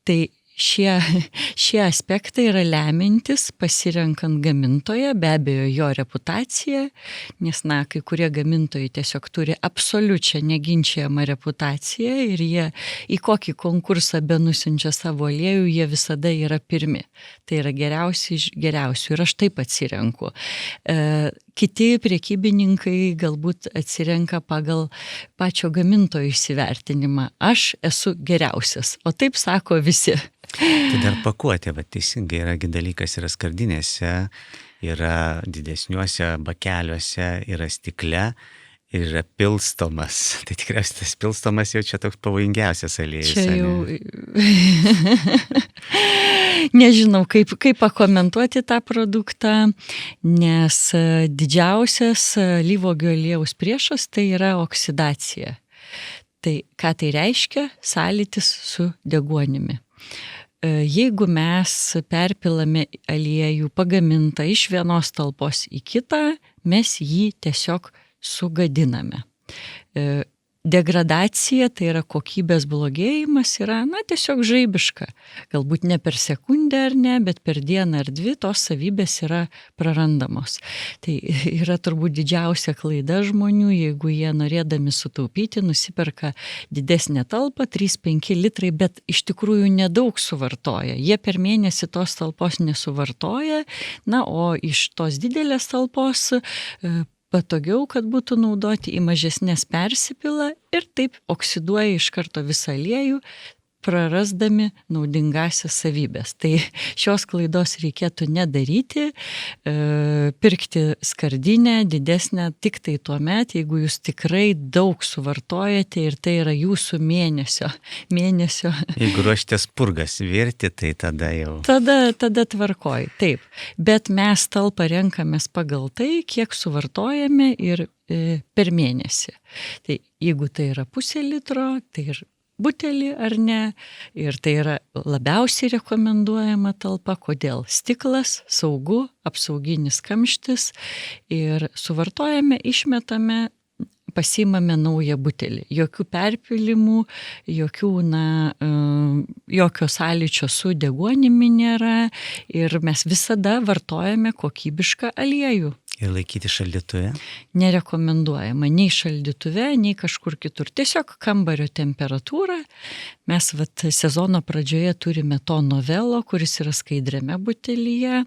Tai šie aspektai yra lemiantis pasirenkant gamintoją, be abejo jo reputaciją, nes, na, kai kurie gamintojai tiesiog turi absoliučią neginčiamą reputaciją ir jie į kokį konkursą benusiunčia savo aliejų, jie visada yra pirmi. Tai yra geriausi iš geriausių ir aš taip atsirenku. Kiti prekybininkai galbūt atsirenka pagal pačio gamintojo įsivertinimą. Aš esu geriausias, o taip sako visi. Tai dar pakuotė, bet teisingai yra dalykas, yra skardinėse, yra didesniuose bakeliuose, yra stikle ir yra pilstomas. Tai tikriausiai tas pilstomas jau čia toks pavojingiausias aliejus. Čia jau... Nežinau, kaip pakomentuoti tą produktą, nes didžiausias alyvuogių aliejaus priešas tai yra oksidacija. Tai ką tai reiškia? Sąlytis su deguonimi. Jeigu mes perpilame aliejų pagamintą iš vienos talpos į kitą, mes jį tiesiog sugadiname. Degradacija, tai yra kokybės blogėjimas, yra, na, tiesiog žaibiška. Galbūt ne per sekundę ar ne, bet per dieną ar 2 tos savybės yra prarandamos. Tai yra turbūt didžiausia klaida žmonių, jeigu jie norėdami sutaupyti, nusiperka didesnę talpą, 3-5 litrai, bet iš tikrųjų nedaug suvartoja. Jie per mėnesį tos talpos nesuvartoja, na, o iš tos didelės talpos patogiau, kad būtų naudoti, į mažesnės persipila ir taip oksiduoja iš karto visą aliejų, prarasdami naudingasias savybės. Tai šios klaidos reikėtų nedaryti, pirkti skardinę didesnę tik tai tuo met, jeigu jūs tikrai daug suvartojate ir tai yra jūsų mėnesio. Jeigu ruoštės purgas virti, tai tada jau. Tada tvarkoj, taip. Bet mes talpą renkamės pagal tai, kiek suvartojame ir per mėnesį. Tai jeigu tai yra 0,5 litro, tai ir butelį ar ne, ir tai yra labiausiai rekomenduojama talpa. Kodėl? Stiklas, saugu, apsauginis kamštis ir suvartojame, išmetame, pasiimame naują butelį. Jokių perpilimų, jokio sąlyčio su deguonimi nėra ir mes visada vartojame kokybišką aliejų. Ir laikyti šaldytuve? Nerekomenduojama nei šaldytuve, nei kažkur kitur. Tiesiog kambario temperatūra. Mes sezono pradžioje turime to novelo, kuris yra skaidriame butelyje,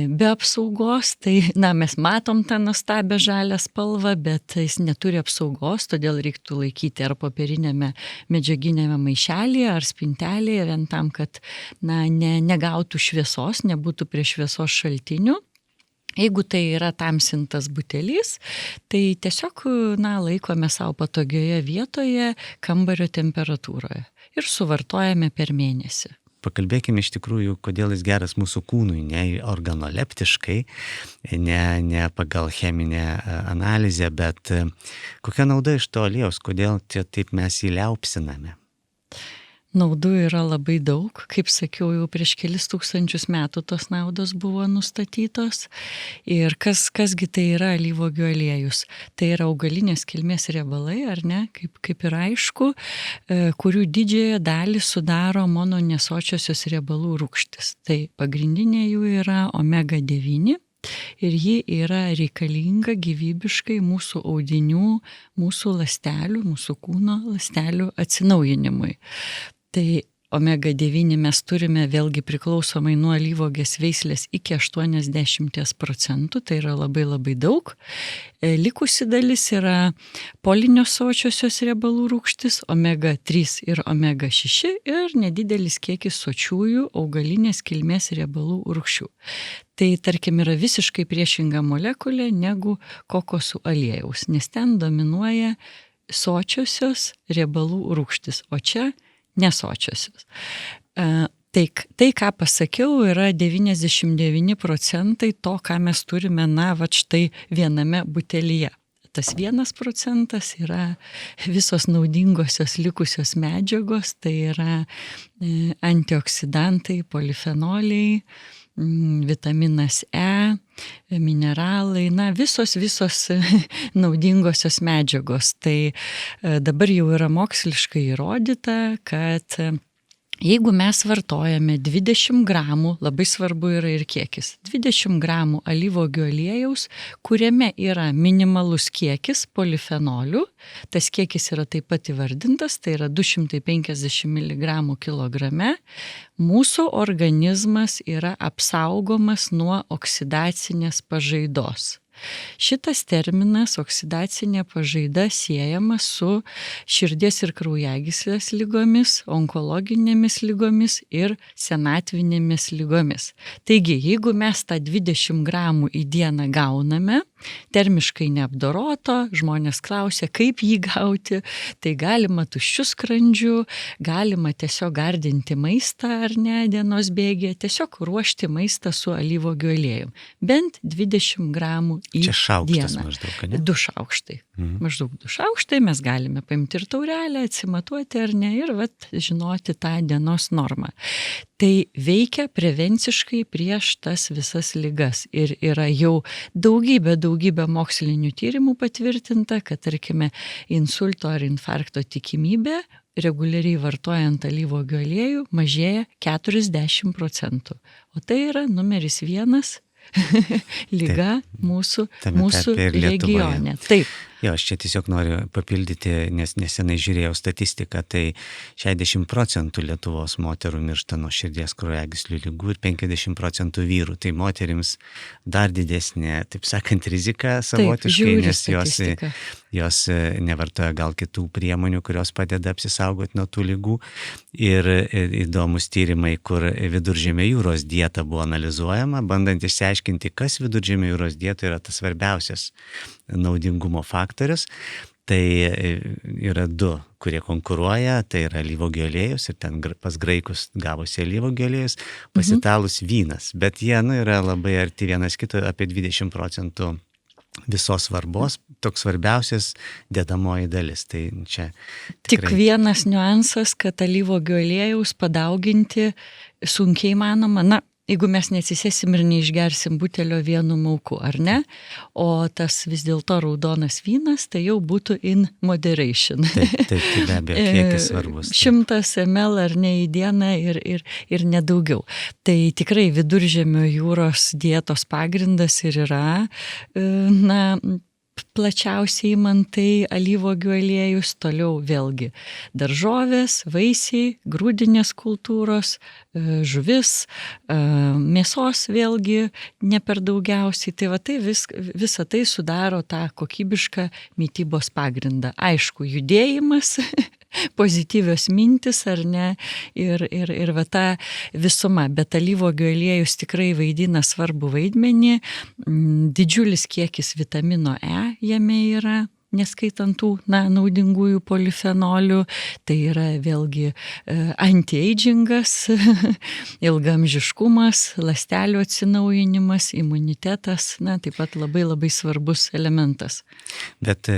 be apsaugos. Tai, mes matom tą nuostabią žalią spalvą, bet jis neturi apsaugos, todėl reiktų laikyti ar popierinėme medžiaginėme maišelėje, ar spintelėje, vien tam, kad negautų šviesos, nebūtų prie šviesos šaltinių. Jeigu tai yra tamsintas butelys, tai tiesiog laikome savo patogioje vietoje kambario temperatūroje ir suvartojame per mėnesį. Pakalbėkime iš tikrųjų, kodėl jis geras mūsų kūnui, ne organoleptiškai, ne pagal cheminę analizę, bet kokia nauda iš to aliejaus, kodėl taip mes jį liaupsiname? Naudų yra labai daug, kaip sakiau, jau prieš kelis tūkstančius metų tos naudos buvo nustatytos. Ir kasgi tai yra alyvuogių aliejus? Tai yra augalinės kilmės riebalai, ar ne, kaip ir aišku, kurių didžiąją dalį sudaro mononesočiosios riebalų rūgštis. Tai pagrindinė jų yra omega 9. Ir ji yra reikalinga gyvybiškai mūsų audinių, mūsų ląstelių, mūsų kūno ląstelių atsinaujinimui. Tai omega 9 mes turime vėlgi priklausomai nuo alyvuogės veislės iki 80%, tai yra labai labai daug. Likusi dalis yra polinesočiosios riebalų rūgštis, omega 3 ir omega 6 ir nedidelis kiekis sočiųjų augalinės kilmės riebalų rūgščių. Tai tarkim yra visiškai priešinga molekulė negu kokosų aliejaus, nes ten dominuoja sočiosios riebalų rūgštis, o čia nesočiosios. Tai, ką pasakiau, yra 99% to, ką mes turime, štai viename butelyje. Tas 1% yra visos naudingosios likusios medžiagos, tai yra antioksidantai, polifenoliai, vitaminas E, mineralai, visos naudingosios medžiagos. Tai dabar jau yra moksliškai įrodyta, kad jeigu mes vartojame 20 gramų, labai svarbu yra ir kiekis, 20 gramų alyvuogių aliejaus, kuriame yra minimalus kiekis polifenolių, tas kiekis yra taip pat įvardintas, tai yra 250 mg kilograme, mūsų organizmas yra apsaugomas nuo oksidacinės pažaidos. Šitas terminas oksidacinė pažaida siejama su širdies ir kraujagyslės ligomis, onkologinėmis ligomis ir senatvinėmis ligomis. Taigi, jeigu mes tą 20 gramų į dieną gauname, termiškai neapdoroto, žmonės klausia, kaip jį gauti, tai galima tuščiu skrandžiu, galima tiesiog gardinti maistą ar ne dienos bėgyje, tiesiog ruošti maistą su alyvuogių aliejum. Bent 20 gramų į čia šaukštas dieną. Maždaug, ne? 2 šaukštai. Maždaug 2 šaukštai, mes galime paimti ir taurelę, atsimatuoti ar ne, ir žinoti tą dienos normą. Tai veikia prevenciškai prieš tas visas ligas. Ir yra jau daugybė mokslinių tyrimų patvirtinta, kad, tarkime, insulto ar infarkto tikimybė reguliariai vartojant alyvuogių aliejų mažėja 40%. O tai yra numeris 1 liga mūsų regione. Taip. Jo, aš čia tiesiog noriu papildyti, nes nesenai žiūrėjau statistiką, tai 60% Lietuvos moterų miršta nuo širdies kraujagyslių ligų ir 50% vyrų. Tai moterims dar didesnė, taip sakant, rizika savotiškai, nes jos nevartoja gal kitų priemonių, kurios padeda apsisaugoti nuo tų ligų. Ir įdomus tyrimai, kur Viduržemio jūros dieta buvo analizuojama, bandant išsiaiškinti, kas Viduržemio jūros dieta yra tas svarbiausias naudingumo faktorius. Tai yra du, kurie konkuruoja, tai yra alyvuogių aliejus ir ten pas graikus gavosi alyvuogių aliejus, pas italus vynas, bet jie yra labai arti vienas kito, apie 20% visos svarbos, toks svarbiausias dedamoji dalis. Tai čia tikrai... Tik vienas niuansas, kad alyvuogių aliejaus padauginti sunkiai manoma. Na, jeigu mes neatsisėsim ir neišgersim butelio vienu mauku, ar ne? O tas vis dėlto raudonas vynas, tai jau būtų in moderation. Taip, be abejo, kiekis svarbus. 100 ml ar ne į dieną ir nedaugiau. Tai tikrai Viduržemio jūros dietos pagrindas ir yra, plačiausiai imantai alyvuogių aliejus, toliau vėlgi daržovės, vaisiai, grūdinės kultūros, žuvis, mėsos vėlgi ne per daugiausiai. Tai va tai visa tai sudaro tą kokybišką mitybos pagrindą. Aišku, judėjimas, pozityvios mintis ar ne ir va ta visuma, bet alyvuogių aliejus tikrai vaidina svarbu vaidmenį, didžiulis kiekis vitamino E jame yra, neskaitant tų naudingųjų polifenolių, tai yra vėlgi anti-agingas, ilgaamžiškumas, ląstelių atsinaujinimas, imunitetas, taip pat labai labai svarbus elementas. Bet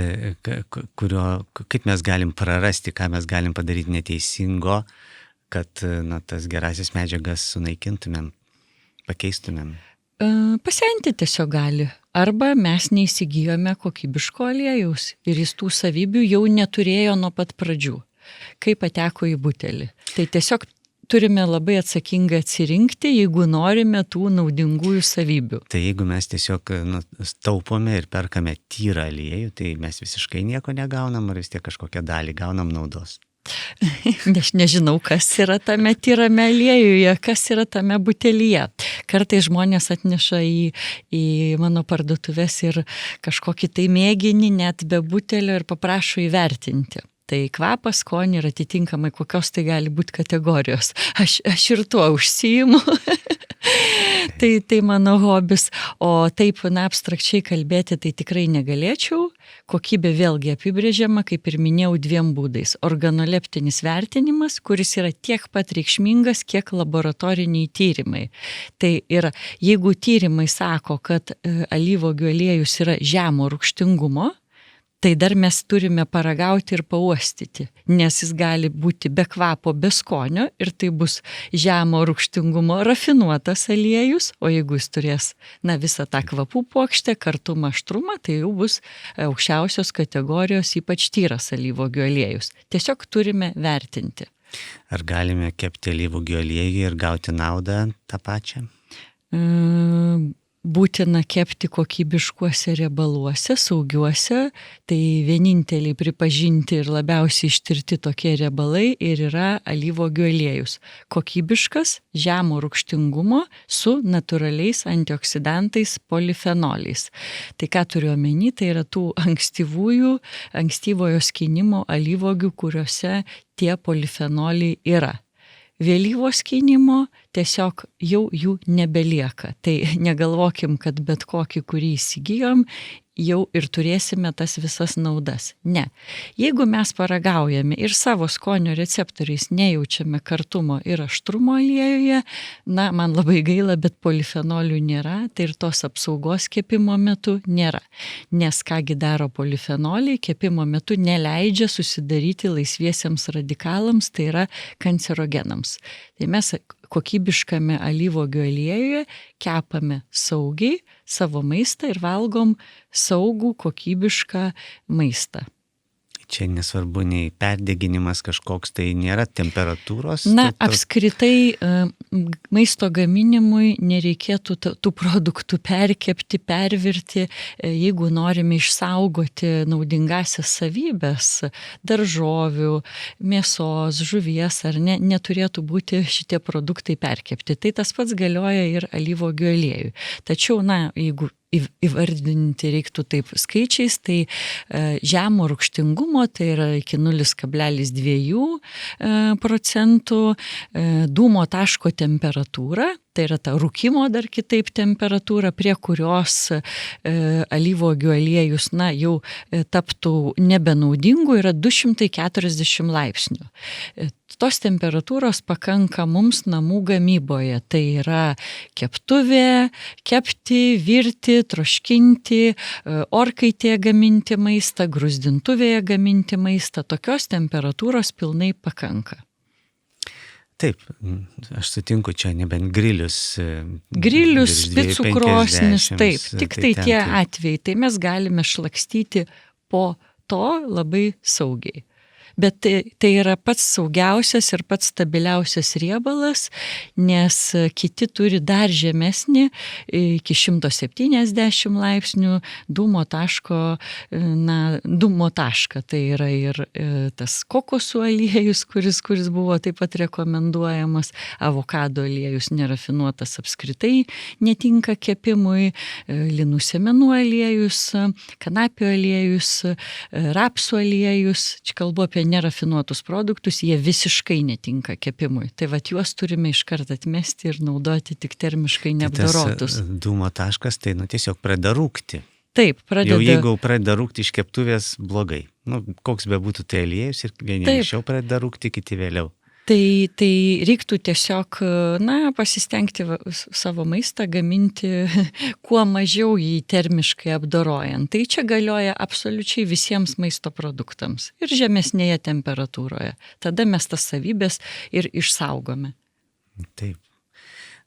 kaip mes galim prarasti, ką mes galim padaryti neteisingo, kad tas gerasias medžiagas sunaikintumėm, pakeistumėm? Pasenti tiesiog gali. Arba mes neįsigijome kokybiško aliejaus ir jis tų savybių jau neturėjo nuo pat pradžių, kai pateko į butelį. Tai tiesiog turime labai atsakingai atsirinkti, jeigu norime tų naudingųjų savybių. Tai jeigu mes tiesiog taupome ir perkame tyrą aliejų, tai mes visiškai nieko negaunam, ar vis tiek kažkokią dalį gaunam naudos? Aš nežinau, kas yra tame tyrame aliejuje, kas yra tame butelyje. Kartais žmonės atneša į mano parduotuves ir kažkokį tai mėginį net be butelio ir paprašo įvertinti. Tai kvapas, skonį ir atitinkamai kokios tai gali būti kategorijos. Aš ir tuo užsiimu. Tai mano hobis. O taip, abstrakčiai kalbėti, tai tikrai negalėčiau. Kokybė vėlgi apibrėžiama, kaip ir minėjau, 2 būdais. Organoleptinis vertinimas, kuris yra tiek pat reikšmingas, kiek laboratoriniai tyrimai. Tai yra, jeigu tyrimai sako, kad alyvuogių aliejus yra žemo rūgštingumo, tai dar mes turime paragauti ir pauostyti, nes jis gali būti be kvapo, be skonio ir tai bus žemo rūgštingumo rafinuotas aliejus, o jeigu jis turės visą tą kvapų puokštę, kartumą, aštrumą, tai jau bus aukščiausios kategorijos, ypač tyras alyvuogių aliejus. Tiesiog turime vertinti. Ar galime kepti alyvuogių aliejų ir gauti naudą tą pačią? Būtina kepti kokybiškuose riebaluose, saugiuose, tai vieninteliai pripažinti ir labiausiai ištirti tokie riebalai ir yra alyvuogių aliejus. Kokybiškas, žemo rūgštingumo su natūraliais antioksidantais polifenoliais. Tai ką turiu omeny, tai yra tų ankstyvojo skynimo alyvuogių, kuriuose tie polifenoliai yra. Vėlyvo skynimo tiesiog jau jų nebelieka. Tai negalvokim, kad bet kokį, kurį įsigijom, jau ir turėsime tas visas naudas. Ne. Jeigu mes paragaujame ir savo skonio receptoriais nejaučiame kartumo ir aštrumo aliejuje, man labai gaila, bet polifenolių nėra, tai ir tos apsaugos kepimo metu nėra. Nes kągi daro polifenoliai, kepimo metu neleidžia susidaryti laisviesiems radikalams, tai yra kancerogenams. Tai mes kokybiškame alyvuogių aliejuje kepame saugiai savo maistą ir valgom saugų, kokybišką maistą. čia nesvarbu nei perdeginimas kažkoks, tai nėra temperatūros. Na, apskritai maisto gaminimui nereikėtų tų produktų perkepti, pervirti, jeigu norime išsaugoti naudingasias savybės, daržovių, mėsos, žuvies ar ne, neturėtų būti šitie produktai perkepti. Tai tas pats galioja ir alyvuogių aliejui. Tačiau, na, jeigu įvardinti reiktų taip skaičiais, tai žemo rūgštingumo, tai yra iki 0,2 procentų, dūmo taško temperatūra, tai yra ta rūkimo dar kitaip temperatūra, prie kurios alyvuogių aliejus, na, jau taptų nebenaudingu, yra 240 laipsnių. Tos temperatūros pakanka mums namų gamyboje, tai yra keptuvė, kepti, virti, troškinti, orkaitėje gaminti maistą, gruzdintuvėje gaminti maistą, tokios temperatūros pilnai pakanka. Taip, aš sutinku, čia nebent grilius. Grilius, picų krosnis, taip, tik tai tie taip. atvejai, tai mes galime šlakstyti po to labai saugiai. Bet tai yra pats saugiausias ir pats stabiliausias riebalas, nes kiti turi dar žemesnį, iki 170 laipsnių dūmo taško, dūmo tašką. Tai yra ir tas kokosų aliejus, kuris buvo taip pat rekomenduojamas, avokado aliejus nerafinuotas apskritai netinka kepimui, linų sėmenų aliejus, kanapių aliejus, rapsų aliejus, čia kalbu apie nerafinuotus produktus, jie visiškai netinka kepimui. Tai vat juos turime iškart atmesti ir naudoti tik termiškai neapdorotus. Tai tas dūmo taškas, tai tiesiog pradeda rūkti. Taip, pradeda. Jau jeigu pradeda rūkti iš keptuvės, blogai. Koks be būtų tai aliejus ir vieni anksčiau pradeda rūkti, kiti vėliau. Tai reiktų tiesiog, pasistengti savo maistą gaminti kuo mažiau jį termiškai apdorojant. Tai čia galioja absoliučiai visiems maisto produktams ir žemesnėje temperatūroje. Tada mes tas savybės ir išsaugome. Taip.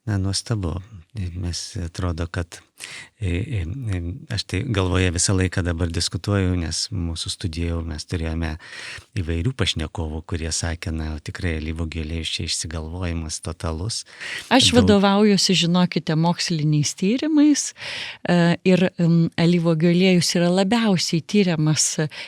Na, nuostabu. Mes atrodo, kad aš tai galvoje visą laiką dabar diskutuoju, nes mūsų studijoje mes turėjome įvairių pašnekovų, kurie sakė, tikrai alyvuogių aliejus čia išsigalvojimas totalus. Aš vadovaujuosi, žinokite, moksliniais tyrimais ir alyvuogių aliejus yra labiausiai tyriamas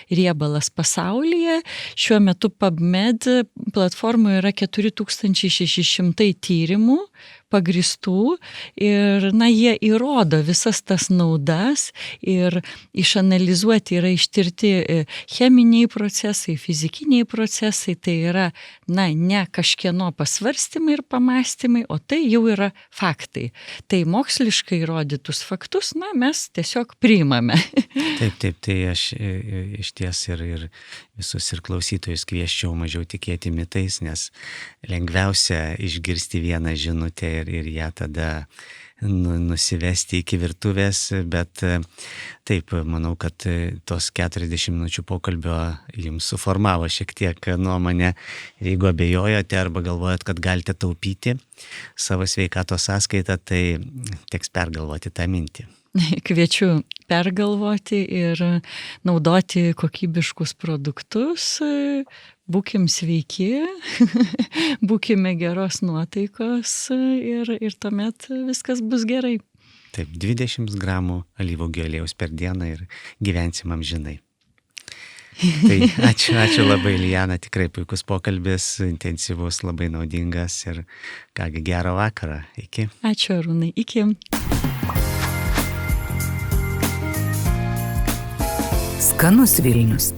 riebalas pasaulyje. Šiuo metu PubMed platformoje yra 4600 tyrimų pagristų ir, jie įrodo visas tas naudas ir išanalizuoti yra ištirti cheminiai procesai, fizikiniai procesai, tai yra, ne kažkieno pasvarstymai ir pamastymai, o tai jau yra faktai. Tai moksliškai įrodytus faktus, mes tiesiog priimame. Taip, tai aš iš ties ir visus ir klausytojus kvieščiau mažiau tikėti mitais, nes lengviausia išgirsti vieną žinutę ir ją tada nusivesti iki virtuvės, bet taip, manau, kad tos 40 minučių pokalbio jums suformavo šiek tiek nuomonę. Jeigu abejojote arba galvojat, kad galite taupyti savo sveikatos sąskaitą, tai teks pergalvoti tą mintį. Kviečiu pergalvoti ir naudoti kokybiškus produktus. Būkim sveiki, būkime geros nuotaikos ir tuomet viskas bus gerai. Taip, 20 gramų alyvuogių aliejaus per dieną ir gyvensim amžinai. Tai ačiū labai, Lilijana, tikrai puikus pokalbis, intensyvus, labai naudingas ir gero vakarą. Iki. Ačiū, Arūnai. Iki. Skanus Vilnius.